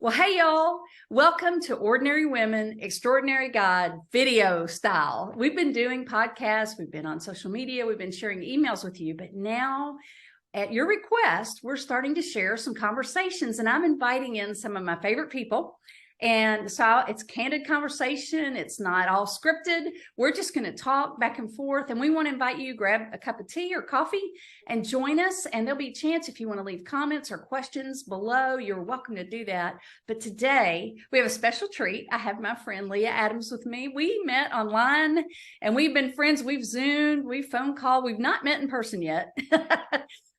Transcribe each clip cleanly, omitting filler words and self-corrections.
Well, hey, y'all. Welcome to Ordinary Women, Extraordinary God video style. We've been doing podcasts. We've been on social media. We've been sharing emails with you. But now, at your request, we're starting to share some conversations. And I'm inviting in some of my favorite people. And so it's candid conversation. It's not all scripted. We're just going to talk back and forth. And we want to invite you, grab a cup of tea or coffee and join us. And there'll be a chance if you want to leave comments or questions below, you're welcome to do that. But today we have a special treat. I have my friend Leah Adams with me. We met online and we've been friends. We've Zoomed, we've phone called. We've not met in person yet.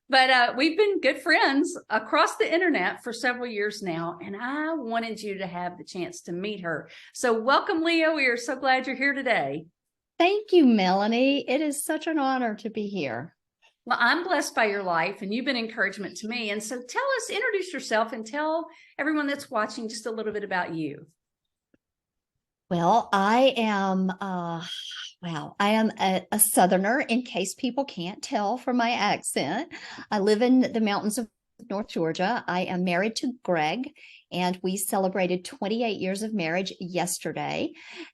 But we've been good friends across the internet for several years now, and I wanted you to have the chance to meet her. So welcome, Leah. We are so glad you're here today. Thank you, Melanie. It is such an honor to be here. Well, I'm blessed by your life, and you've been encouragement to me. And so introduce yourself and tell everyone that's watching just a little bit about you. Well, I am a Southerner, in case people can't tell from my accent. I live in the mountains of North Georgia. I am married to Greg, and we celebrated 28 years of marriage yesterday.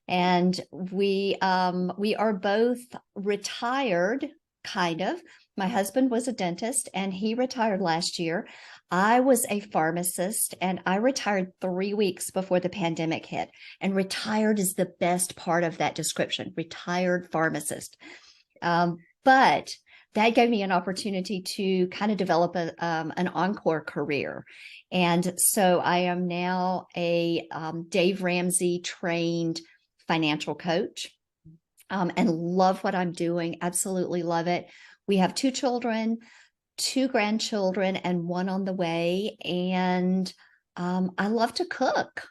And we are both retired, kind of. My husband was a dentist, and he retired last year. I was a pharmacist, and I retired 3 weeks before the pandemic hit. And retired is the best part of that description, retired pharmacist. But that gave me an opportunity to kind of develop an encore career. And so I am now a Dave Ramsey trained financial coach, and love what I'm doing. Absolutely love it. We have 2 children, 2 grandchildren, and 1 on the way. And I love to cook.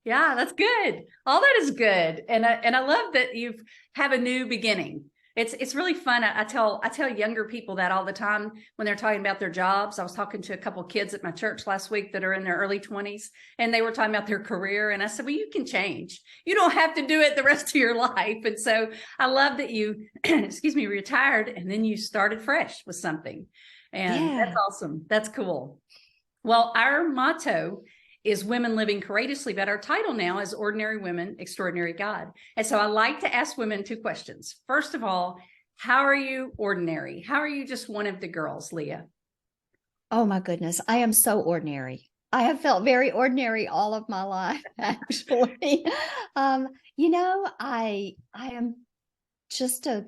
Yeah, that's good. All that is good. And I love that you have a new beginning. It's really fun. I tell younger people that all the time when they're talking about their jobs. I was talking to a couple of kids at my church last week that are in their early 20s, and they were talking about their career. And I said, well, you can change. You don't have to do it the rest of your life. And so I love that you, retired and then you started fresh with something. And That's awesome. That's cool. Well, our motto is Women Living Courageously, but our title now is Ordinary Women, Extraordinary God. And so I like to ask women 2 questions. First of all, how are you ordinary? How are you just one of the girls, Leah? Oh my goodness, I am so ordinary. I have felt very ordinary all of my life, actually. I am just a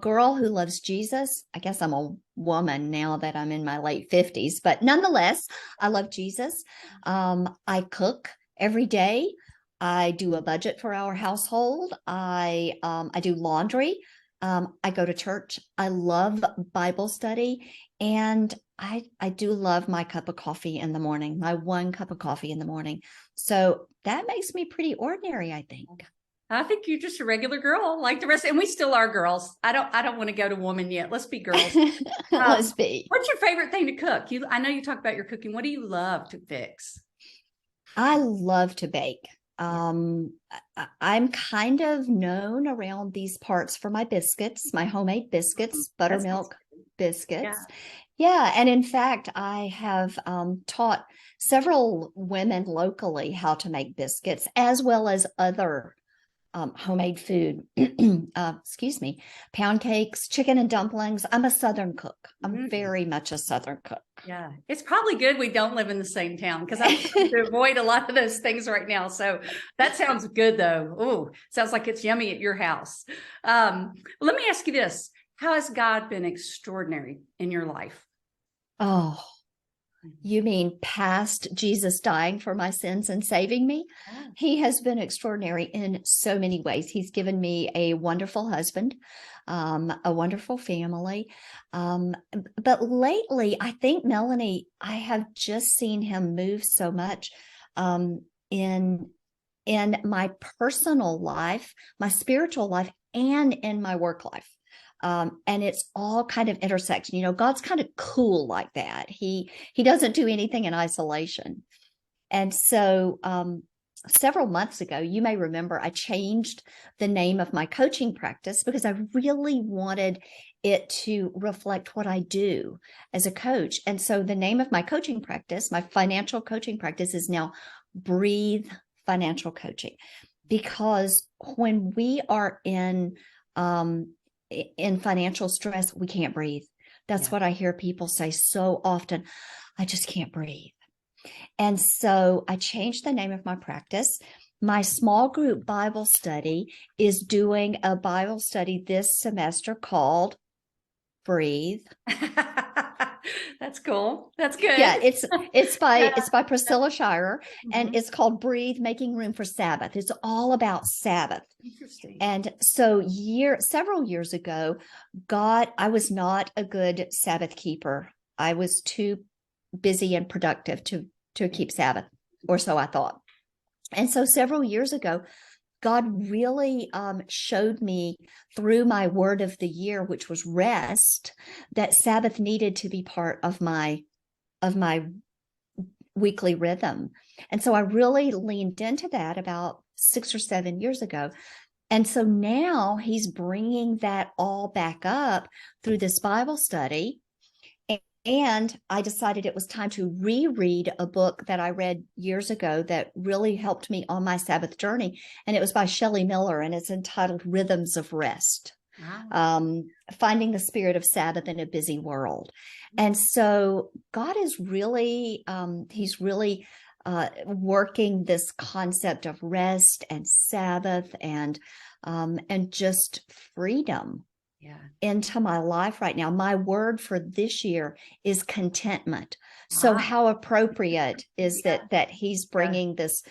girl who loves Jesus. I guess I'm a woman now that I'm in my late 50s, but nonetheless, I love Jesus. I cook every day. I do a budget for our household. I do laundry. I go to church. I love Bible study, and I do love my cup of coffee in the morning, my 1 cup of coffee in the morning. So that makes me pretty ordinary, I think. I think you're just a regular girl like the rest, and we still are girls. I don't want to go to woman yet. Let's be girls. Let's be. What's your favorite thing to cook? I know you talk about your cooking. What do you love to fix? I love to bake. I'm kind of known around these parts for my biscuits, my homemade biscuits, buttermilk biscuits. Yeah. And in fact, I have taught several women locally how to make biscuits, as well as other homemade food, pound cakes, chicken and dumplings. I'm a Southern cook. I'm very much a Southern cook. Yeah, it's probably good we don't live in the same town, because I'm trying to avoid a lot of those things right now. So that sounds good, though. Oh, sounds like it's yummy at your house. Let me ask you this. How has God been extraordinary in your life? Oh, you mean past Jesus dying for my sins and saving me? Yeah. He has been extraordinary in so many ways. He's given me a wonderful husband, a wonderful family. But lately, I think, Melanie, I have just seen him move so much in my personal life, my spiritual life, and in my work life. And it's all kind of intersection. God's kind of cool like that. He doesn't do anything in isolation. And so several months ago, you may remember, I changed the name of my coaching practice because I really wanted it to reflect what I do as a coach. And so the name of my coaching practice, my financial coaching practice, is now Breathe Financial Coaching. Because when we are in financial stress, we can't breathe. That's what I hear people say so often. I just can't breathe. And so I changed the name of my practice. My small group Bible study is doing a Bible study this semester called Breathe. That's cool. That's good. Yeah, it's by Priscilla Shirer, and Mhm. it's called Breathe, Making Room for Sabbath. It's all about Sabbath. Interesting. And so several years ago, I was not a good Sabbath keeper. I was too busy and productive to keep Sabbath, or so I thought. And so several years ago, God really showed me through my word of the year, which was rest, that Sabbath needed to be part of my weekly rhythm. And so I really leaned into that about 6 or 7 years ago. And so now he's bringing that all back up through this Bible study. And I decided it was time to reread a book that I read years ago that really helped me on my Sabbath journey. And it was by Shelley Miller, and it's entitled Rhythms of Rest. Wow. Finding the Spirit of Sabbath in a Busy World. And so God is really, he's really working this concept of rest and Sabbath and just freedom into my life right now. My word for this year is contentment. So how appropriate is that he's bringing this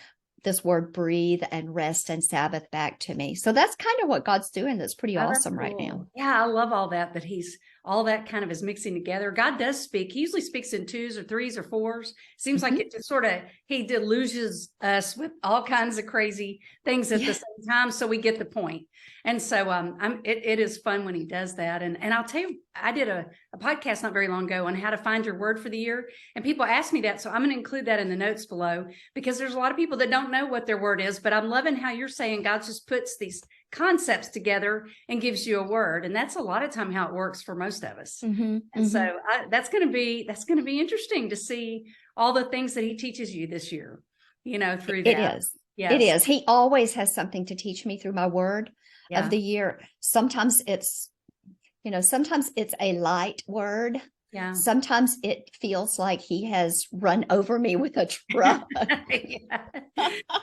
word breathe and rest and Sabbath back to me. So that's kind of what God's doing. That's pretty awesome right now. Yeah, I love all that he's all that kind of is mixing together. God does speak. He usually speaks in 2s or 3s or 4s. Seems like it just sort of, he delusions us with all kinds of crazy things at the same time. So we get the point. And so it is fun when he does that. And I'll tell you, I did a podcast not very long ago on how to find your word for the year. And people ask me that. So I'm going to include that in the notes below, because there's a lot of people that don't know what their word is, but I'm loving how you're saying God just puts these concepts together and gives you a word. And that's a lot of time how it works for most of us. So that's going to be interesting to see all the things that he teaches you this year, through that. It is. Yes. It is. He always has something to teach me through my word of the year. Sometimes it's a light word. Yeah. Sometimes it feels like he has run over me with a truck.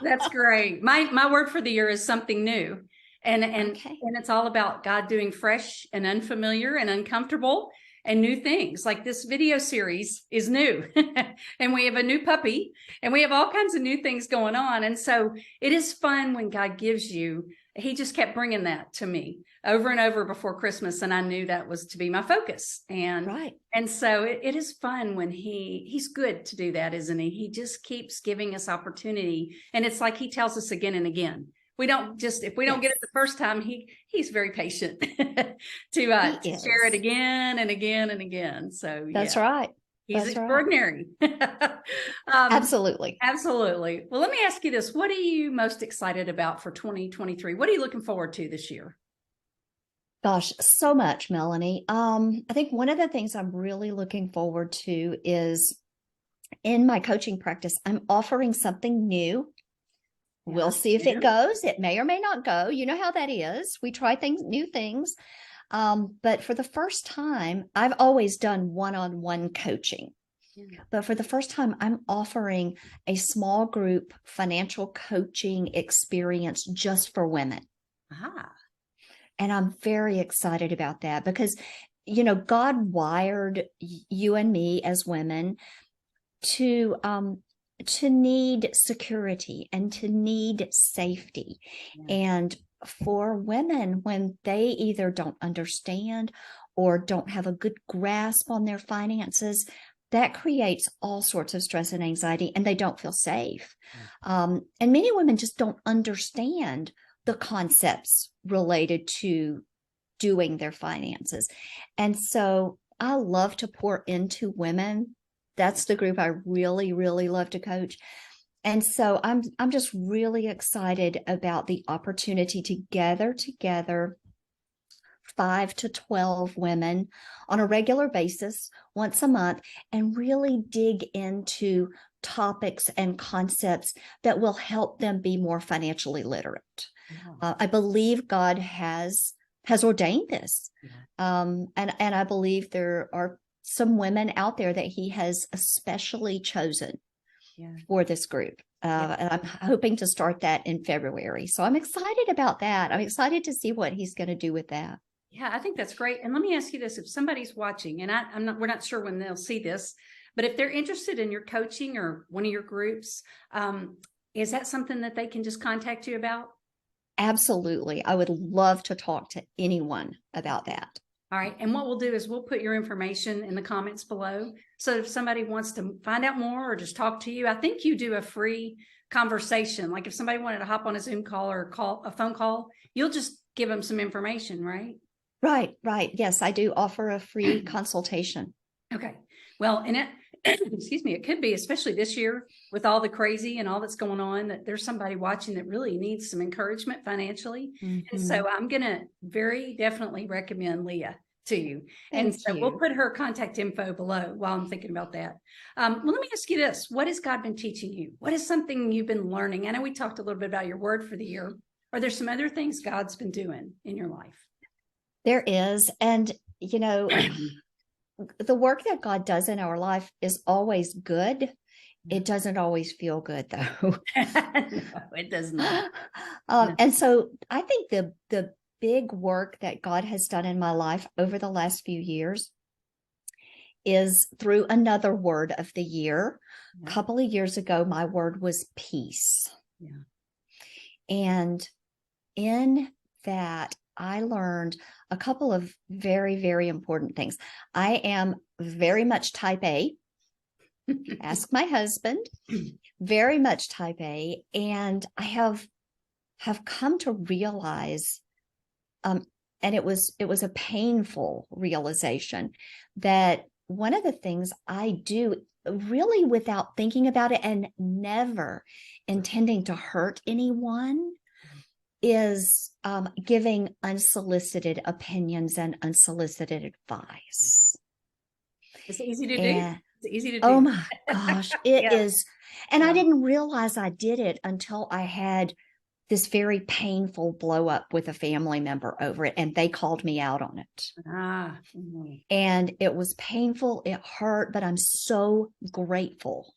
That's great. My word for the year is something new. And it's all about God doing fresh and unfamiliar and uncomfortable and new things. Like this video series is new and we have a new puppy and we have all kinds of new things going on. And so it is fun when God gives you, he just kept bringing that to me over and over before Christmas. And I knew that was to be my focus. And so it is fun when he's good to do that, isn't he? He just keeps giving us opportunity. And it's like he tells us again and again. If we don't get it the first time, he's very patient to share it again and again and again. So that's right. He's extraordinary. Absolutely. Absolutely. Well, let me ask you this. What are you most excited about for 2023? What are you looking forward to this year? Gosh, so much, Melanie. I think one of the things I'm really looking forward to is in my coaching practice, I'm offering something new. We'll see if it goes. It may or may not go. You know how that is. We try new things. But for the first time, I've always done one-on-one coaching. But for the first time, I'm offering a small group financial coaching experience just for women. And I'm very excited about that because, God wired you and me as women to need security and to need safety. And for women, when they either don't understand or don't have a good grasp on their finances, that creates all sorts of stress and anxiety, and they don't feel safe. And many women just don't understand the concepts related to doing their finances. And so I love to pour into women. That's the group I really, really love to coach. And so I'm just really excited about the opportunity to gather together 5 to 12 women on a regular basis once a month and really dig into topics and concepts that will help them be more financially literate. I believe God has ordained this. And I believe there are some women out there that he has especially chosen for this group. And I'm hoping to start that in February. So I'm excited about that. I'm excited to see what he's going to do with that. Yeah, I think that's great. And let me ask you this: if somebody's watching, and we're not sure when they'll see this, but if they're interested in your coaching or one of your groups, is that something that they can just contact you about? Absolutely. I would love to talk to anyone about that. All right. And what we'll do is we'll put your information in the comments below. So if somebody wants to find out more or just talk to you, I think you do a free conversation. Like if somebody wanted to hop on a Zoom call or a phone call, you'll just give them some information, right? Right. Yes, I do offer a free consultation. Okay. Well, and excuse me, it could be, especially this year with all the crazy and all that's going on, that there's somebody watching that really needs some encouragement financially. And so I'm going to very definitely recommend Leah to you. And so we'll put her contact info below while I'm thinking about that. Well, let me ask you this. What has God been teaching you? What is something you've been learning? I know we talked a little bit about your word for the year. Are there some other things God's been doing in your life? There is. And, you know, the work that God does in our life is always good. It doesn't always feel good, though. No, it does not. And so I think the big work that God has done in my life over the last few years is through another word of the year. A couple of years ago, my word was peace. And in that, I learned a couple of very, very important things. I am very much type A. Ask my husband. Very much type A. And I have come to realize, and it was a painful realization, that one of the things I do really without thinking about it and never intending to hurt anyone is giving unsolicited opinions and unsolicited advice. It's easy to do. It's easy to do. Oh my gosh, it is. And I didn't realize I did it until I had this very painful blow up with a family member over it, and they called me out on it. And it was painful. It hurt, but I'm so grateful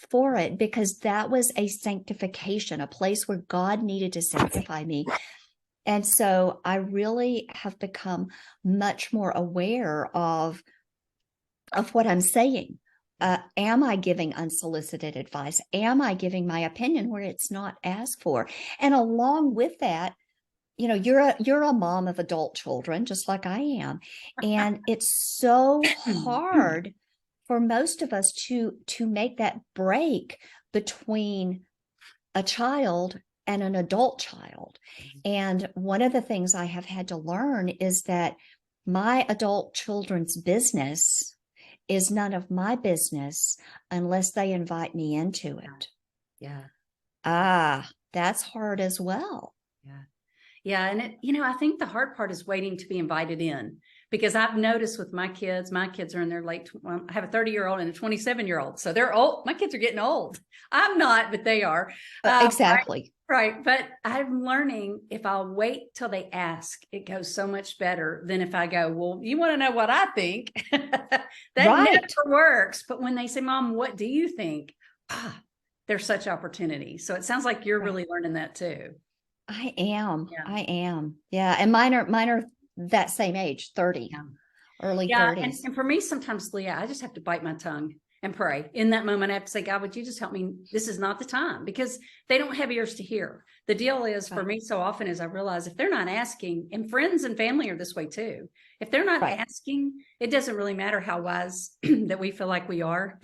for it, because that was a sanctification, a place where God needed to sanctify me. And so I really have become much more aware of what I'm saying. Am I giving unsolicited advice? Am I giving my opinion where it's not asked for? And along with that, you know, you're a mom of adult children, just like I am. And it's so hard for most of us to make that break between a child and an adult child. And one of the things I have had to learn is that my adult children's business is none of my business unless they invite me into it. That's hard as well. And I think the hard part is waiting to be invited in, because I've noticed with my kids are in their late, well, I have a 30-year-old and a 27-year-old. So they're old. My kids are getting old. I'm not, but they are. Exactly. Right. But I'm learning, if I'll wait till they ask, it goes so much better than if I go, well, you want to know what I think? That never works. But when they say, Mom, what do you think? There's such opportunity. So it sounds like you're really learning that too. I am. Yeah. And mine are that same age, 30, early 30s. And for me, sometimes, Leah, I just have to bite my tongue and pray. In that moment, I have to say, God, would you just help me? This is not the time, because they don't have ears to hear. The deal is, for me, so often, is I realize if they're not asking, and friends and family are this way too, if they're not asking, it doesn't really matter how wise that we feel like we are.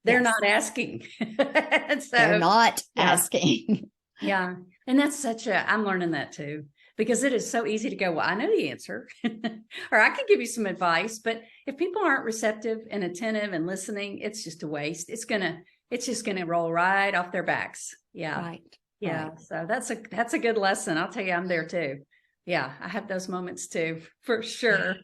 They're not asking. They're not asking. And that's I'm learning that too, because it is so easy to go, well, I know the answer, or I can give you some advice. But if people aren't receptive and attentive and listening, it's just a waste. It's going it's just going to roll right off their backs. Yeah. Right. Yeah. Right. So that's a good lesson. I'll tell you, I'm there too. Yeah. I have those moments too, for sure.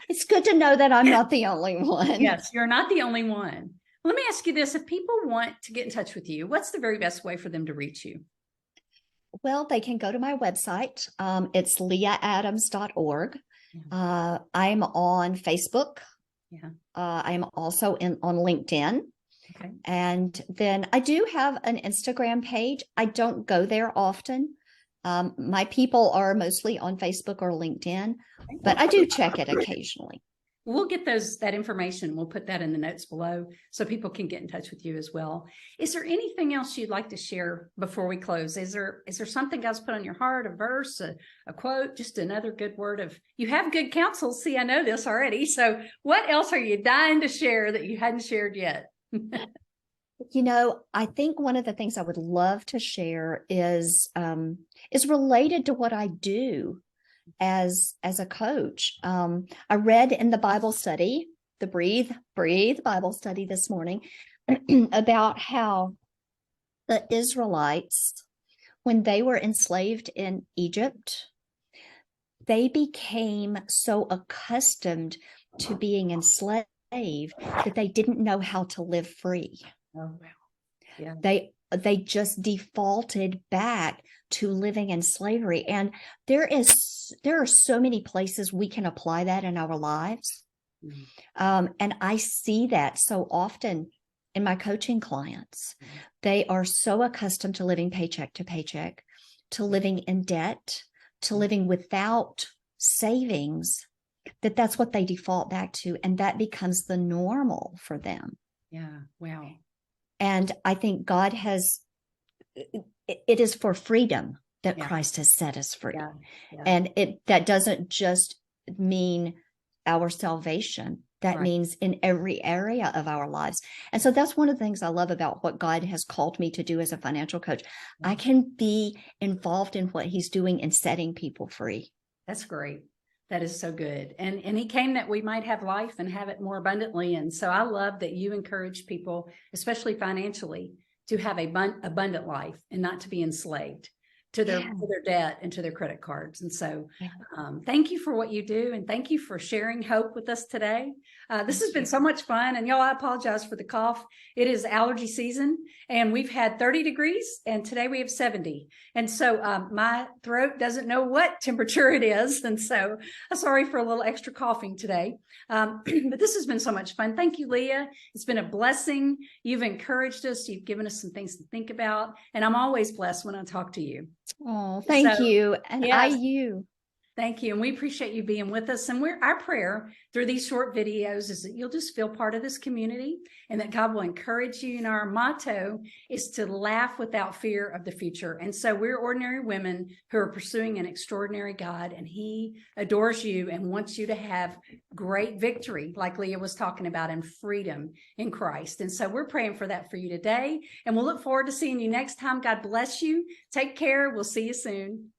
It's good to know that I'm not the only one. Yes. You're not the only one. Let me ask you this. If people want to get in touch with you, what's the very best way for them to reach you? Well, they can go to my website. It's leahadams.org. I'm on Facebook. Yeah. I'm also on LinkedIn. Okay. And then I do have an Instagram page. I don't go there often. My people are mostly on Facebook or LinkedIn, but I do check it occasionally. We'll get that information. We'll put that in the notes below so people can get in touch with you as well. Is there anything else you'd like to share before we close? Is there something God's put on your heart, a verse, a quote, just another good word of, you have good counsel. See, I know this already. So what else are you dying to share that you hadn't shared yet? I think one of the things I would love to share is related to what I do as a coach. I read in the Bible study, the Breathe Bible study this morning, about how the Israelites, when they were enslaved in Egypt, they became so accustomed to being enslaved that they didn't know how to live free. Oh, wow. Yeah. They just defaulted back to living in slavery. And there are so many places we can apply that in our lives. And I see that so often in my coaching clients. They are so accustomed to living paycheck to paycheck, to living in debt, to living without savings, that's what they default back to. And that becomes the normal for them. Yeah. Wow. And I think God it is for freedom that Christ has set us free. Yeah. Yeah. And that doesn't just mean our salvation. That means in every area of our lives. And so that's one of the things I love about what God has called me to do as a financial coach. I can be involved in what he's doing and setting people free. That's great. That is so good. And he came that we might have life and have it more abundantly. And so I love that you encourage people, especially financially, to have a abundant life and not to be enslaved to their debt and to their credit cards. And so thank you for what you do. And thank you for sharing hope with us today. This has been so much fun. And y'all, I apologize for the cough. It is allergy season and we've had 30 degrees and today we have 70. And so my throat doesn't know what temperature it is. And so I'm sorry for a little extra coughing today. But this has been so much fun. Thank you, Leah. It's been a blessing. You've encouraged us. You've given us some things to think about. And I'm always blessed when I talk to you. Oh, thank you. And you. Thank you. And we appreciate you being with us. And our prayer through these short videos is that you'll just feel part of this community and that God will encourage you. And our motto is to laugh without fear of the future. And so we're ordinary women who are pursuing an extraordinary God, and he adores you and wants you to have great victory, like Leah was talking about, and freedom in Christ. And so we're praying for that for you today. And we'll look forward to seeing you next time. God bless you. Take care. We'll see you soon.